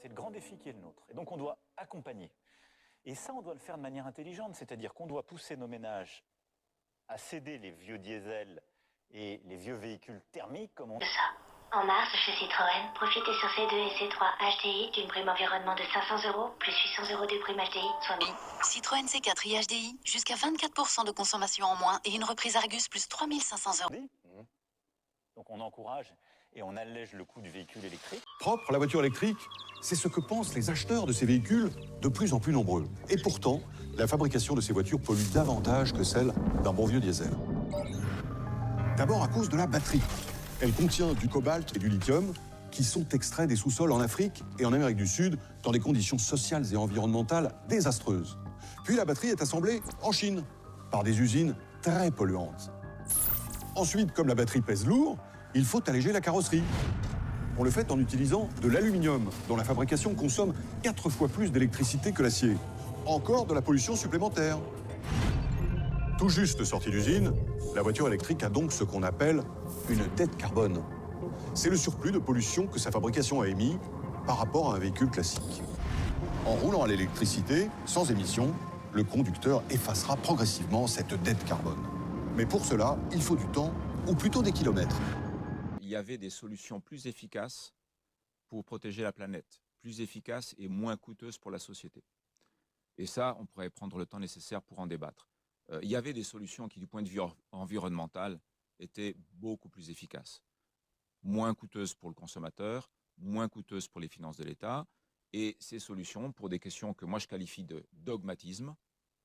C'est le grand défi qui est le nôtre. Et donc on doit accompagner. Et ça, on doit le faire de manière intelligente, c'est-à-dire qu'on doit pousser nos ménages à céder les vieux diesels et les vieux véhicules thermiques, comme on dit. En mars, chez Citroën, profitez sur C2 et C3 HDI d'une prime environnement de 500 € plus 800 € de prime HDI, soit 1000. Citroën C4 IHDI, jusqu'à 24% de consommation en moins et une reprise Argus plus 3500 €. Donc on encourage et on allège le coût du véhicule électrique. Propre, la voiture électrique, c'est ce que pensent les acheteurs de ces véhicules de plus en plus nombreux. Et pourtant, la fabrication de ces voitures pollue davantage que celle d'un bon vieux diesel. D'abord à cause de la batterie. Elle contient du cobalt et du lithium qui sont extraits des sous-sols en Afrique et en Amérique du Sud dans des conditions sociales et environnementales désastreuses. Puis la batterie est assemblée en Chine par des usines très polluantes. Ensuite, comme la batterie pèse lourd, il faut alléger la carrosserie. On le fait en utilisant de l'aluminium, dont la fabrication consomme 4 fois plus d'électricité que l'acier. Encore de la pollution supplémentaire. Tout juste sortie d'usine, la voiture électrique a donc ce qu'on appelle une dette carbone. C'est le surplus de pollution que sa fabrication a émis par rapport à un véhicule classique. En roulant à l'électricité, sans émission, le conducteur effacera progressivement cette dette carbone. Mais pour cela, il faut du temps, ou plutôt des kilomètres. Il y avait des solutions plus efficaces pour protéger la planète, plus efficaces et moins coûteuses pour la société. Et ça, on pourrait prendre le temps nécessaire pour en débattre. Il y avait des solutions qui, du point de vue environnemental, étaient beaucoup plus efficaces. Moins coûteuses pour le consommateur, moins coûteuses pour les finances de l'État. Et ces solutions, pour des questions que moi je qualifie de dogmatisme,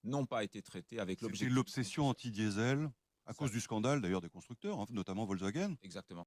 n'ont pas été traitées avec l'objectif. C'est l'obsession anti-diesel, à cause du scandale d'ailleurs des constructeurs, hein, notamment Volkswagen. Exactement.